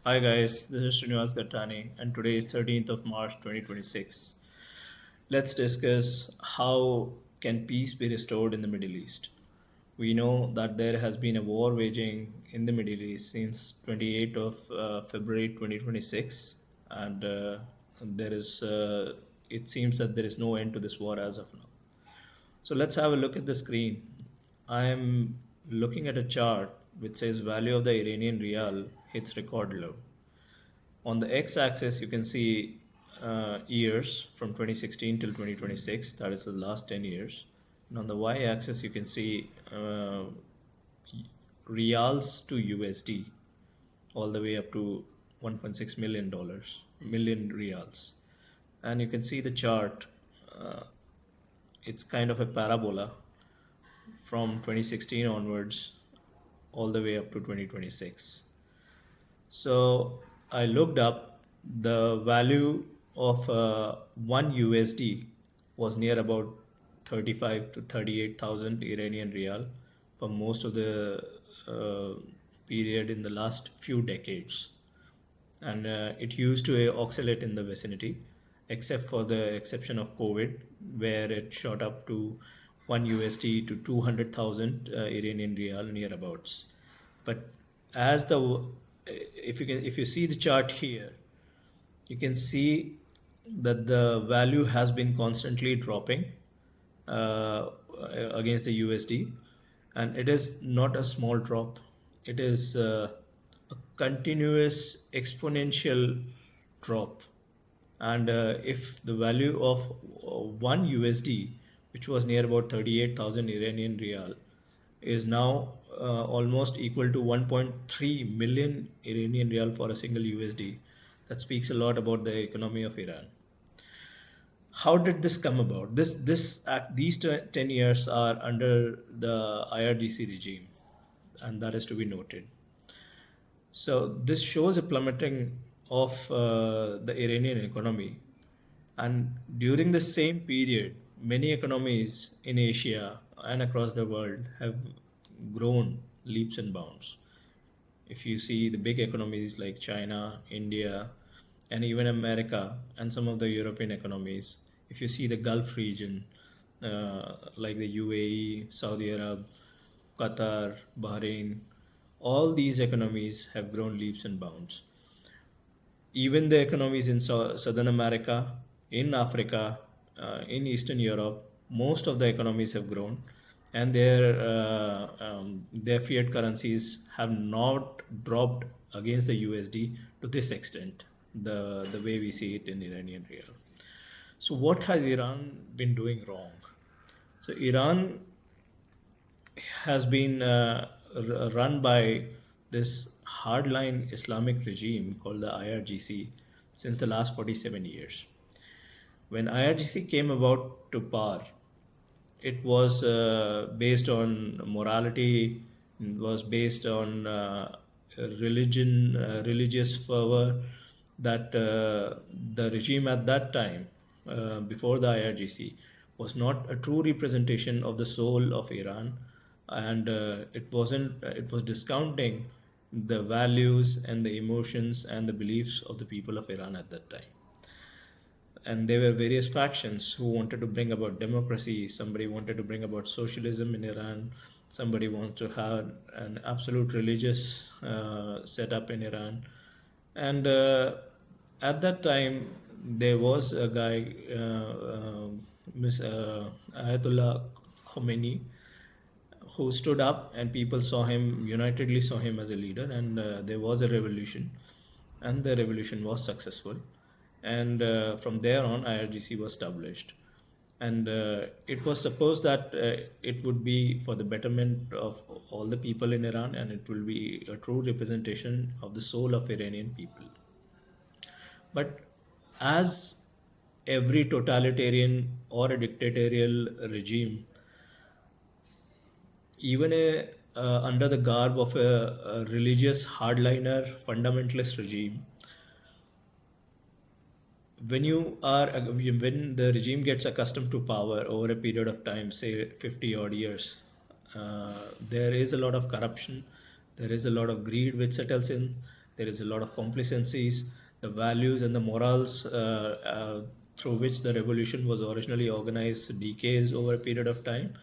Hi guys, this is Srinivas Gattani and today is 13th of March 2026. Let's discuss how can peace be restored in the Middle East. We know that there has been a war waging in the Middle East since 28th of February 2026 and there is it seems that there is no end to this war as of now. So let's have a look at the screen. I am looking at a chart which says value of the Iranian rial hits record low. On the x-axis, you can see years from 2016 till 2026. That is the last 10 years. And on the y-axis, you can see reals to USD, all the way up to $1.6 million reals. And you can see the chart. Uh, it's kind of a parabola from 2016 onwards, all the way up to 2026. So I looked up the value of one USD was near about 35 to 38,000 Iranian rial for most of the uh, period in the last few decades. And it used to oscillate in the vicinity, except for the exception of COVID, where it shot up to 1 USD to 200,000 Iranian rial nearabouts. But as the if you see the chart here, you can see that the value has been constantly dropping uh, against the USD, and it is not a small drop. It is a continuous exponential drop. And if the value of one USD, which was near about 38,000 Iranian rial, is now almost equal to 1.3 million Iranian rial for a single USD, that speaks a lot about the economy of Iran. How did this come about? These 10 years are under the IRGC regime, and that is to be noted. So this shows a plummeting of the Iranian economy. And during the same period, many economies in Asia and across the world have grown leaps and bounds. If you see the big economies like China, India, and even America, and some of the European economies, if you see the Gulf region, like the UAE, Saudi Arab, Qatar, Bahrain, all these economies have grown leaps and bounds. Even the economies in Southern America, in Africa, in Eastern Europe, most of the economies have grown, and their fiat currencies have not dropped against the USD to this extent, the way we see it in Iranian real. So what has Iran been doing wrong? So Iran has been run by this hardline Islamic regime called the IRGC since the last 47 years. When IRGC came about to power, it was based on morality, it was based on religious fervor that the regime at that time, before the IRGC, was not a true representation of the soul of Iran, and it wasn't. It was discounting the values and the emotions and the beliefs of the people of Iran at that time. And there were various factions who wanted to bring about democracy. Somebody wanted to bring about socialism in Iran. Somebody wanted to have an absolute religious setup in Iran. And at that time, there was a guy, Ayatollah Khomeini, who stood up, and people saw him, unitedly saw him as a leader, and there was a revolution, and the revolution was successful. And from there on, IRGC was established. And it was supposed that it would be for the betterment of all the people in Iran, and it will be a true representation of the soul of Iranian people. But as every totalitarian or a dictatorial regime, even under the garb of a religious hardliner fundamentalist regime, when the regime gets accustomed to power over a period of time, say 50 odd years, there is a lot of corruption, there is a lot of greed which settles in, There is a lot of complacencies, the values and the morals through which the revolution was originally organized decays over a period of time.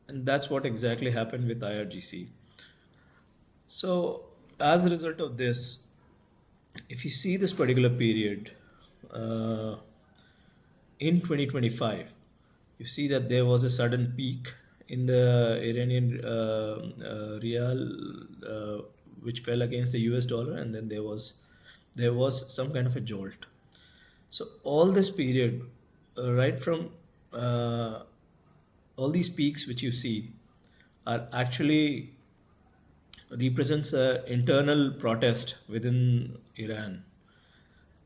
And that's what exactly happened with IRGC. So, as a result of this, if you see this particular period, uh, in 2025, you see that there was a sudden peak in the Iranian rial, which fell against the US dollar, and then there was some kind of a jolt. So all this period, right from uh, all these peaks which you see, are actually represents a internal protest within Iran.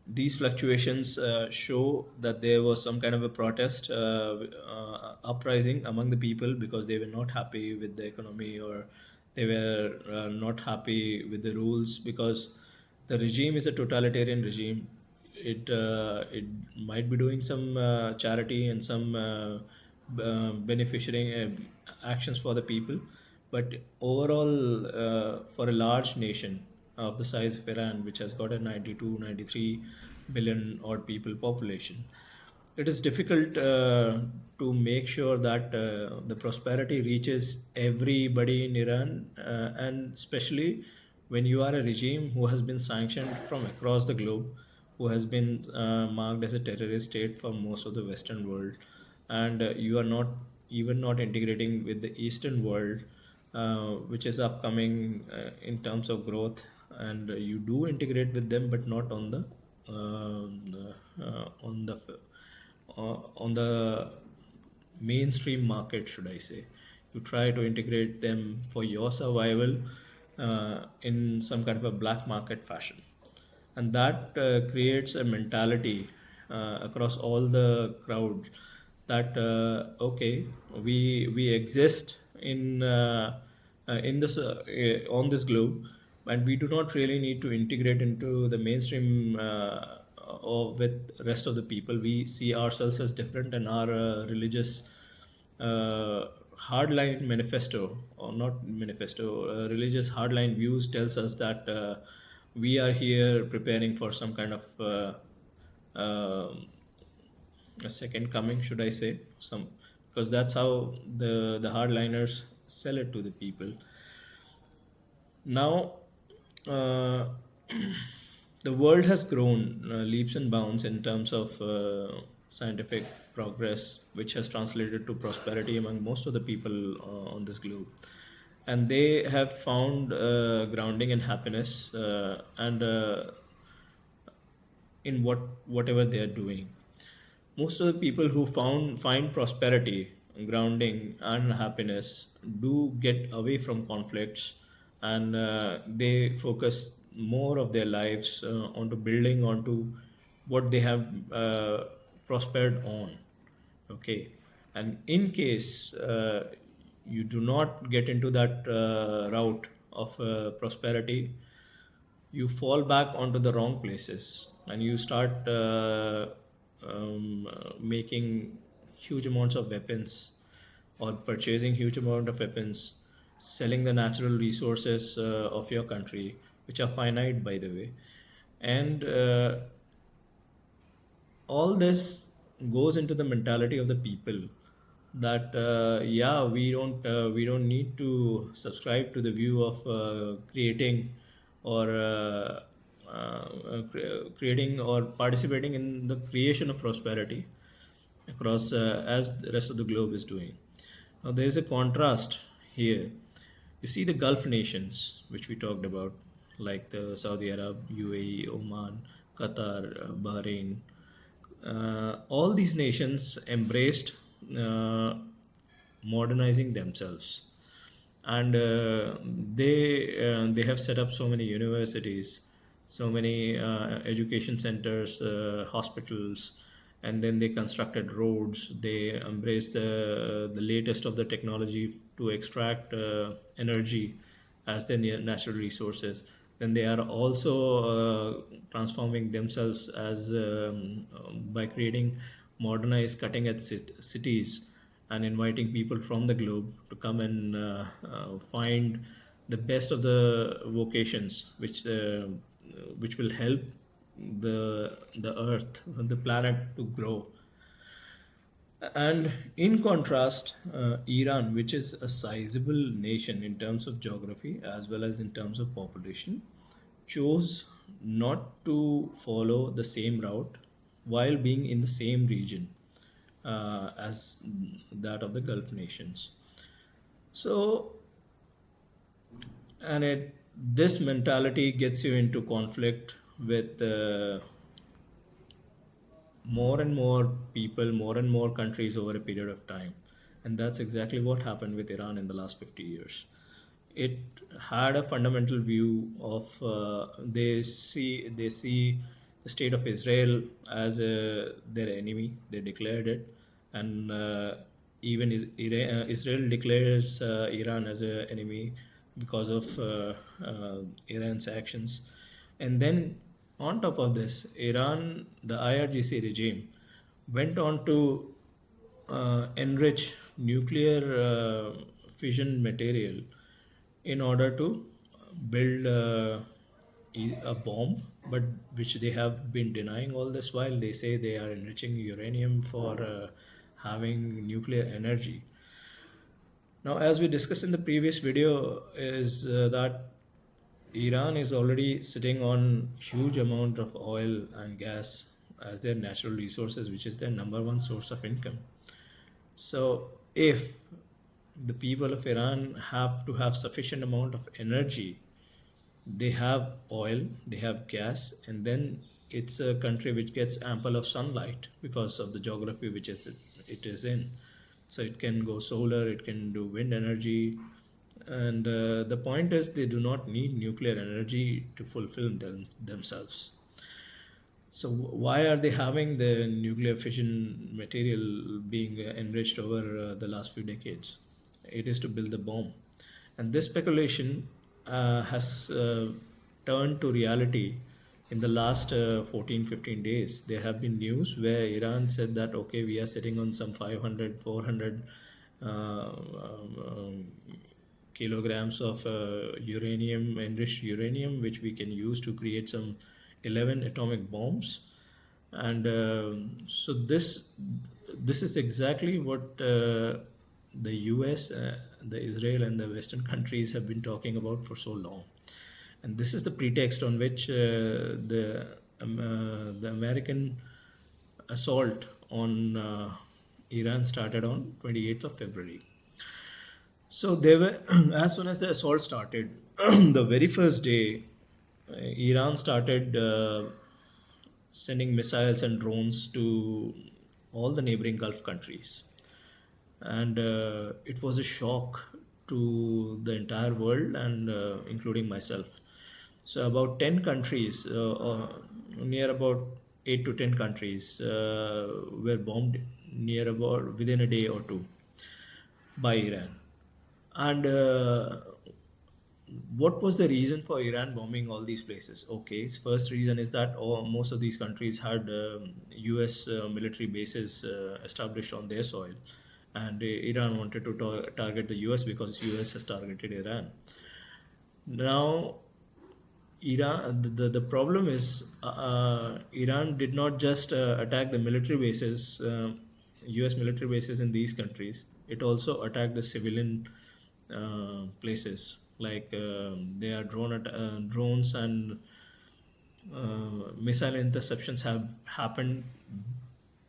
These fluctuations show that there was some kind of a protest uprising among the people because they were not happy with the economy, or they were not happy with the rules, because the regime is a totalitarian regime. It might be doing some charity and some beneficiary actions for the people, but overall, for a large nation of the size of Iran, which has got a 92, 93 billion odd people population, it is difficult to make sure that the prosperity reaches everybody in Iran, and especially when you are a regime who has been sanctioned from across the globe, who has been marked as a terrorist state for most of the Western world, and you are not even not integrating with the Eastern world, which is upcoming in terms of growth, and you do integrate with them, but not on the on the mainstream market, should I say. You try to integrate them for your survival in some kind of a black market fashion. And that creates a mentality across all the crowd that okay, we exist in this on this globe, and we do not really need to integrate into the mainstream or with rest of the people. We see ourselves as different, and our religious hardline manifesto, or not manifesto, religious hardline views tells us that we are here preparing for some kind of a second coming, should I say, some, because that's how the hardliners sell it to the people. Now, uh, the world has grown leaps and bounds in terms of scientific progress, which has translated to prosperity among most of the people on this globe. And they have found grounding and happiness, and in whatever they are doing. Most of the people who find prosperity, grounding, and happiness do get away from conflicts, and they focus more of their lives onto building onto what they have prospered on. Okay, and in case you do not get into that route of prosperity, you fall back onto the wrong places, and you start making huge amounts of weapons, or purchasing huge amount of weapons, selling the natural resources of your country, which are finite, by the way. And all this goes into the mentality of the people that yeah, we don't need to subscribe to the view of creating or creating or participating in the creation of prosperity across as the rest of the globe is doing. Now there is a contrast here. You see the Gulf nations, which we talked about, like the Saudi Arab, UAE, Oman, Qatar, Bahrain. All these nations embraced uh, modernizing themselves, and they have set up so many universities, so many education centers, hospitals, and then they constructed roads. They embraced the latest of the technology to extract energy as their natural resources. Then they are also transforming themselves as by creating modernized cutting edge cities, and inviting people from the globe to come and find the best of the vocations, which will help the Earth, the planet to grow. And in contrast, Iran, which is a sizable nation in terms of geography as well as in terms of population, chose not to follow the same route while being in the same region as that of the Gulf nations. So, and this mentality gets you into conflict with more and more people, more and more countries over a period of time. And that's exactly what happened with Iran in the last 50 years. It had a fundamental view of they see the state of Israel as their enemy. They declared it, and even Israel declares Iran as an enemy because of Iran's actions. And then on top of this, Iran, the IRGC regime, went on to enrich nuclear fission material in order to build a bomb, but which they have been denying all this while. They say they are enriching uranium for having nuclear energy. Now, as we discussed in the previous video, is that Iran is already sitting on huge amount of oil and gas as their natural resources, which is their number one source of income. So, if the people of Iran have to have sufficient amount of energy, they have oil, they have gas, and then it's a country which gets ample of sunlight because of the geography which it is in. So it can go solar, it can do wind energy, and the point is they do not need nuclear energy to fulfill themselves. So why are they having the nuclear fission material being enriched over the last few decades? It is to build the bomb. And this speculation has turned to reality in the last 14, 15 days. There have been news where Iran said that, okay, we are sitting on some 500, 400 kilograms of uranium, enriched uranium, which we can use to create some 11 atomic bombs. And so this is exactly what the US, the Israel, and the Western countries have been talking about for so long. And this is the pretext on which the American assault on Iran started on 28th of February. So they were, as soon as the assault started, the very first day, Iran started sending missiles and drones to all the neighboring Gulf countries. And it was a shock to the entire world and including myself. So about 10 countries, near about 8 to 10 countries were bombed near about within a day or two by Iran. And what was the reason for Iran bombing all these places? Okay, first reason is that most of these countries had US military bases established on their soil, and Iran wanted to target the US because US has targeted Iran. Now, the problem is Iran did not just attack the military bases, US military bases in these countries. It also attacked the civilian places, like they are drones and missile interceptions have happened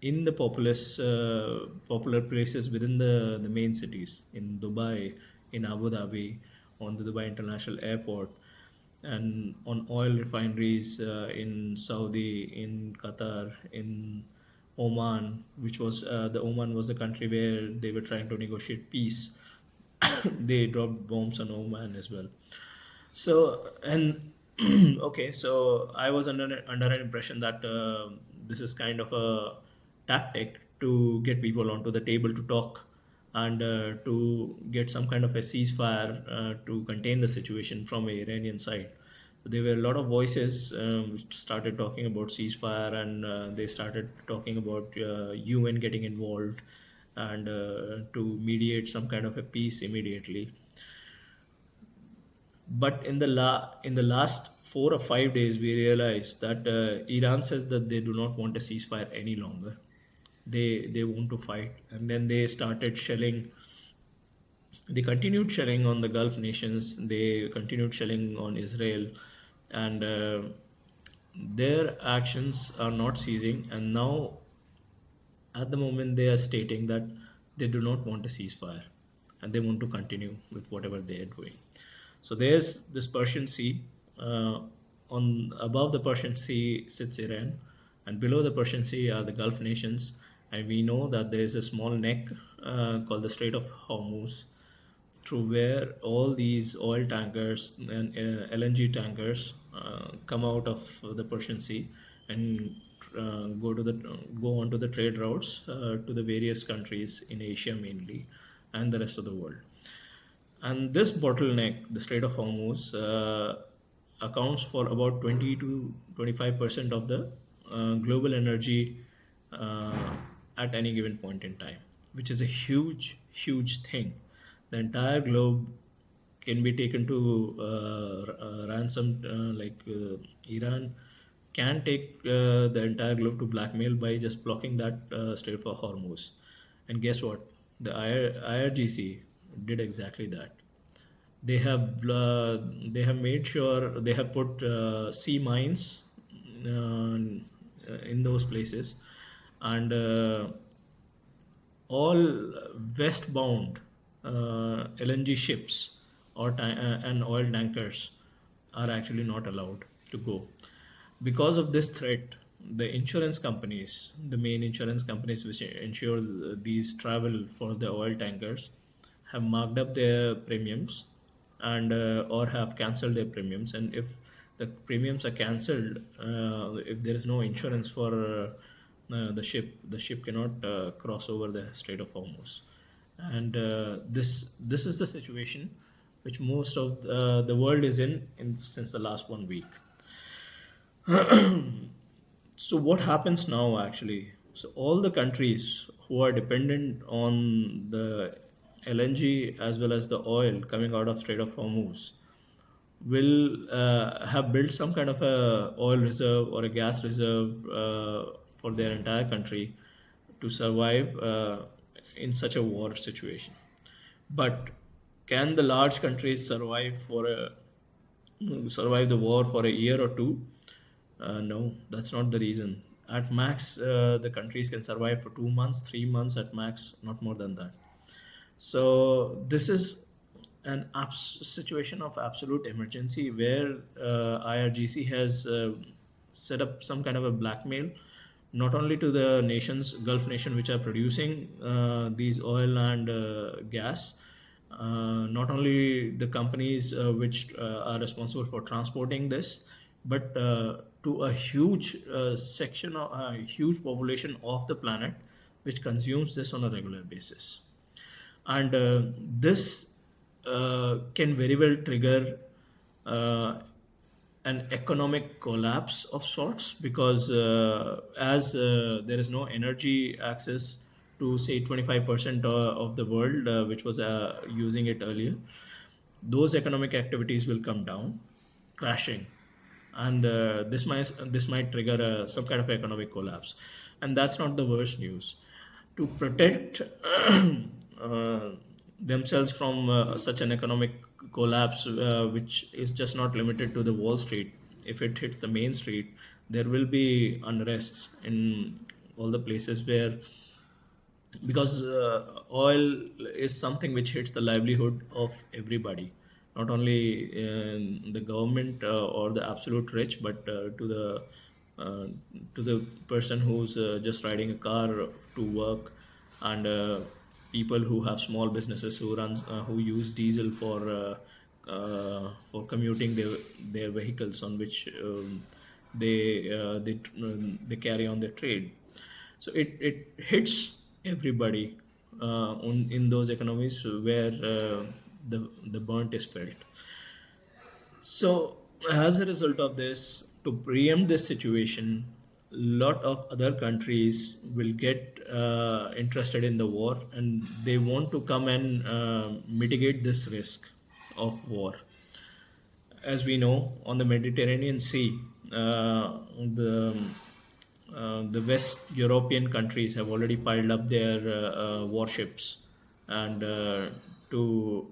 in the popular places within the main cities, in Dubai, in Abu Dhabi, on the Dubai International Airport, and on oil refineries in Saudi, in Qatar, in Oman, which was the Oman was the country where they were trying to negotiate peace. They dropped bombs on Oman as well. So, and okay, so I was under an impression that this is kind of a tactic to get people onto the table to talk and to get some kind of a ceasefire to contain the situation from a Iranian side. So there were a lot of voices which started talking about ceasefire, and they started talking about UN getting involved and to mediate some kind of a peace immediately. But in the last 4 or 5 days, we realized that Iran says that they do not want a ceasefire any longer. They want to fight, and then they started shelling. They continued shelling on the Gulf nations. They continued shelling on Israel, and their actions are not ceasing. And now, at the moment, they are stating that they do not want a ceasefire, and they want to continue with whatever they are doing. So there's this Persian Sea. On above the Persian Sea sits Iran, and below the Persian Sea are the Gulf nations. And we know that there is a small neck called the Strait of Hormuz, through where all these oil tankers and LNG tankers come out of the Persian Sea and go onto the trade routes to the various countries in Asia mainly, and the rest of the world. And this bottleneck, the Strait of Hormuz, accounts for about 20 to 25% of the global energy uh, at any given point in time, which is a huge, huge thing. The entire globe can be taken to ransom, Iran can take the entire globe to blackmail by just blocking that Strait for Hormuz. And guess what? The IRGC did exactly that. They have made sure they have put sea mines in those places, and all westbound LNG ships and oil tankers are actually not allowed to go. Because of this threat, the insurance companies, the main insurance companies which insure these travel for the oil tankers, have marked up their premiums and or have cancelled their premiums. And if the premiums are cancelled, if there is no insurance for the ship cannot cross over the Strait of Hormuz. And this is the situation which most of the world is in since the last 1 week. So what happens now actually? So all the countries who are dependent on the LNG as well as the oil coming out of Strait of Hormuz will have built some kind of a oil reserve or a gas reserve for their entire country to survive in such a war situation. But can the large countries survive the war for a year or two? No, that's not the reason. At max, the countries can survive for 2 months, 3 months at max, not more than that. So this is an situation of absolute emergency where IRGC has set up some kind of a blackmail, not only to the nations, Gulf nation, which are producing these oil and gas, not only the companies which are responsible for transporting this, but to a huge section of a huge population of the planet which consumes this on a regular basis. And this can very well trigger uh, an economic collapse of sorts, because as there is no energy access to say 25% of the world which was using it earlier, those economic activities will come down, crashing, and this might trigger some kind of economic collapse. And that's not the worst news. To protect uh, themselves from such an economic collapse, which is just not limited to the Wall Street. If it hits the main street, there will be unrests in all the places where, because oil is something which hits the livelihood of everybody, not only the government or the absolute rich, but uh, to the person who's just riding a car to work, and people who have small businesses who use diesel for commuting their vehicles on which they carry on their trade. So it hits everybody in those economies where the burnt is felt. So as a result of this, to preempt this situation, lot of other countries will get interested in the war, and they want to come and mitigate this risk of war. as we know, on the Mediterranean Sea, the West European countries have already piled up their warships, and to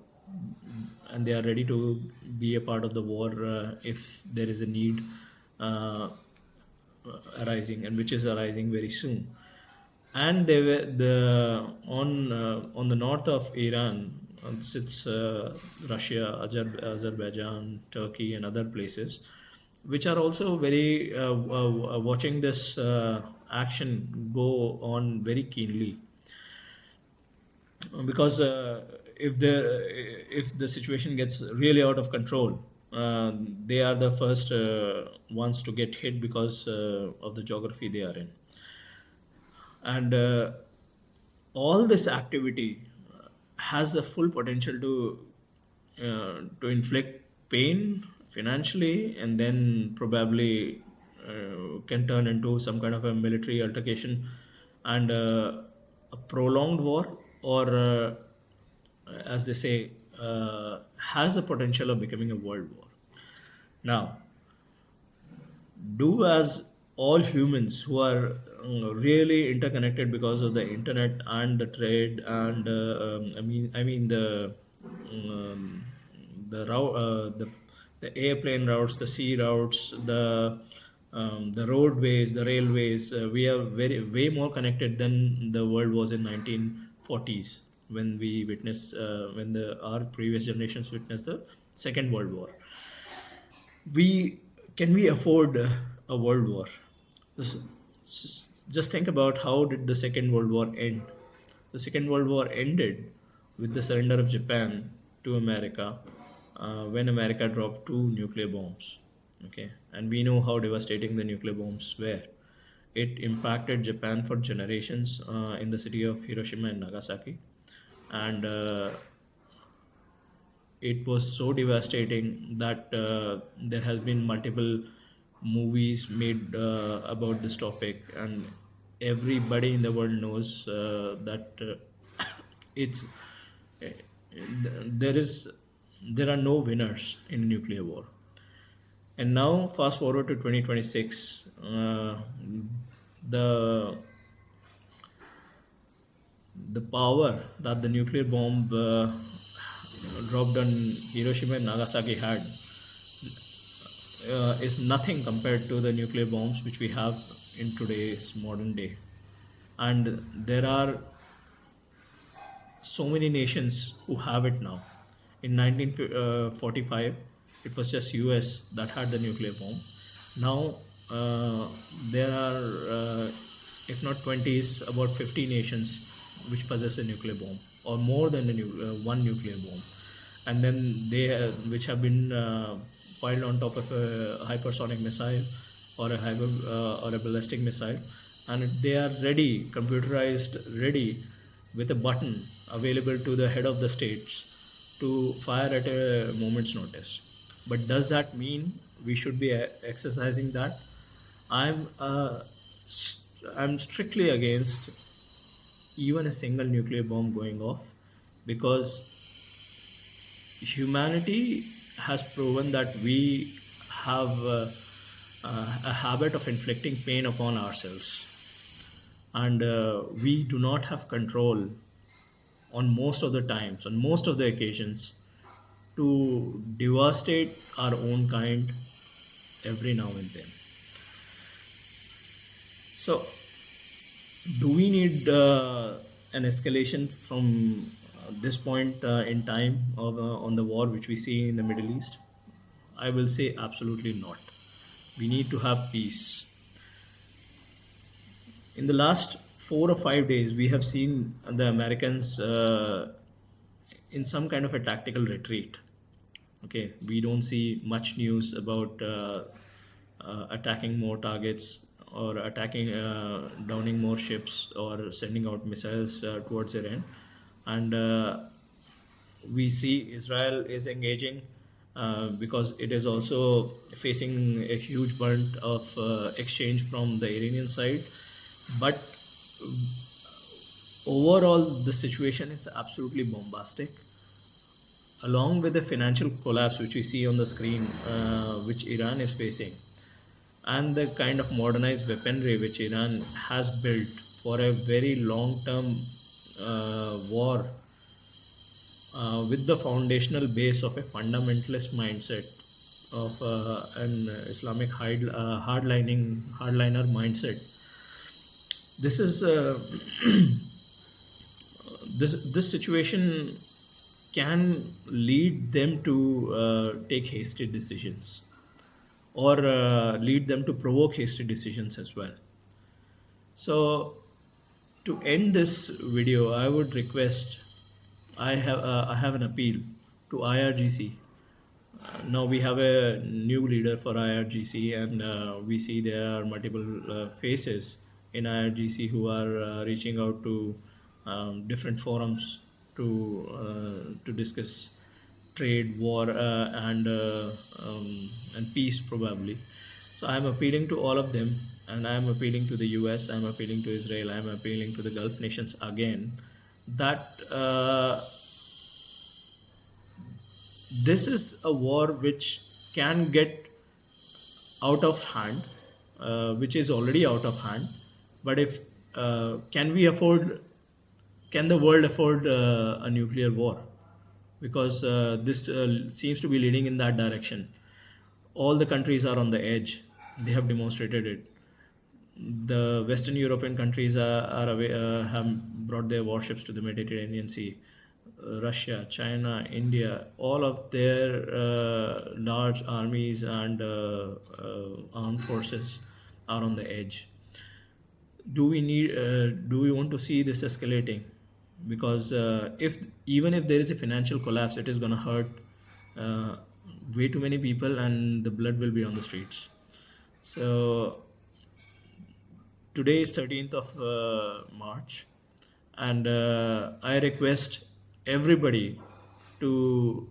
and they are ready to be a part of the war if there is a need uh, arising, and which is arising very soon. And they were on the north of Iran sits Russia, Azerbaijan, Turkey, and other places, which are also very watching this action go on very keenly, because if the situation gets really out of control, they are the first ones to get hit because of the geography they are in. And all this activity has the full potential to inflict pain financially, and then probably can turn into some kind of a military altercation, and a prolonged war, or as they say, has the potential of becoming a world war. Now, do as all humans who are really interconnected because of the internet and the trade, and I mean um, the route, the airplane routes, the sea routes, the roadways, the railways. We are very way more connected than the world was in 1940s, when we witnessed when the our previous generations witnessed the Second World War. We Can we afford a world war? Just just think about, how did the Second World War end? The Second World War ended with the surrender of Japan to America, when America dropped two nuclear bombs. Okay, and we know how devastating the nuclear bombs were. It impacted Japan for generations in the city of Hiroshima and Nagasaki, and it was so devastating that there has been multiple movies made about this topic, and everybody in the world knows that it's there is there are no winners in nuclear war. And now fast forward to 2026, the the power that the nuclear bomb dropped on Hiroshima and Nagasaki had is nothing compared to the nuclear bombs which we have in today's modern day. And there are so many nations who have it now. In 1945, it was just US that had the nuclear bomb. Now there are, if not 20s, about 50 nations which possess a nuclear bomb, or more than one nuclear bomb, and then which have been piled on top of a hypersonic missile, or a ballistic missile, and they are ready, computerized, ready, with a button available to the head of the states to fire at a moment's notice. But does that mean we should be exercising that? I'm uh, I'm strictly against even a single nuclear bomb going off, because humanity has proven that we have a habit of inflicting pain upon ourselves, and we do not have control on most of the times, on most of the occasions, to devastate our own kind every now and then. So, do we need an escalation from this point in time on the war which we see in the Middle East? I will say absolutely not. We need to have peace. In the last 4 or 5 days, we have seen the Americans in some kind of a tactical retreat. Okay, we don't see much news about attacking more targets, or attacking, downing more ships, or sending out missiles towards Iran. And we see Israel is engaging because it is also facing a huge burnt of exchange from the Iranian side. But overall, the situation is absolutely bombastic. along with the financial collapse which we see on the screen, which Iran is facing, and the kind of modernized weaponry which Iran has built for a very long term war, with the foundational base of a fundamentalist mindset of an Islamic hardliner mindset. This is this situation can lead them to take hasty decisions, or lead them to provoke hasty decisions as well. So, to end this video, I would request, I have an appeal to IRGC. Now we have a new leader for IRGC, and we see there are multiple faces in IRGC who are reaching out to different forums to discuss trade, war, and peace probably. So I'm appealing to all of them, and I'm appealing to the US, I'm appealing to Israel, I'm appealing to the Gulf nations again, that this is a war which can get out of hand, which is already out of hand. But if can we afford, can the world afford a nuclear war? Because this seems to be leading in that direction. All the countries are on the edge. They have demonstrated it. The Western European countries have brought their warships to the Mediterranean Sea. Russia, China, India, all of their large armies and armed forces are on the edge. Do we want to see this escalating? Because if even if there is a financial collapse, it is going to hurt uh, way too many people, and the blood will be on the streets. So today is 13th of March, and I request everybody to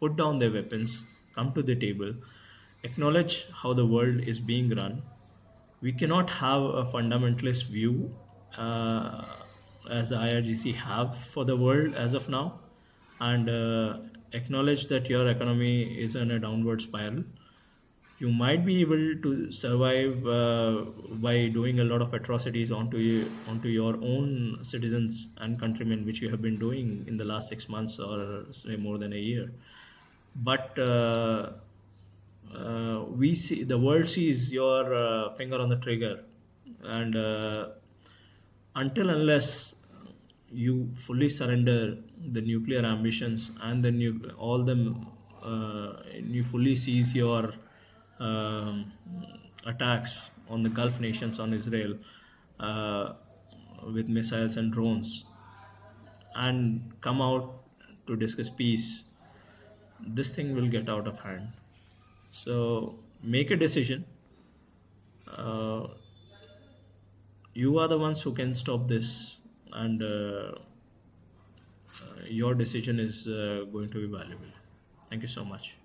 put down their weapons, come to the table, acknowledge how the world is being run. We cannot have a fundamentalist view as the IRGC have for the world as of now, and acknowledge that your economy is in a downward spiral. You might be able to survive by doing a lot of atrocities onto your own citizens and countrymen, which you have been doing in the last 6 months or say more than a year. But we see, the world sees your finger on the trigger, and until unless you fully surrender the nuclear ambitions and all them, you fully seize your um, attacks on the Gulf nations, on Israel, uh, with missiles and drones, and come out to discuss peace, this thing will get out of hand. So make a decision. Uh, you are the ones who can stop this, and your decision is going to be valuable. Thank you so much.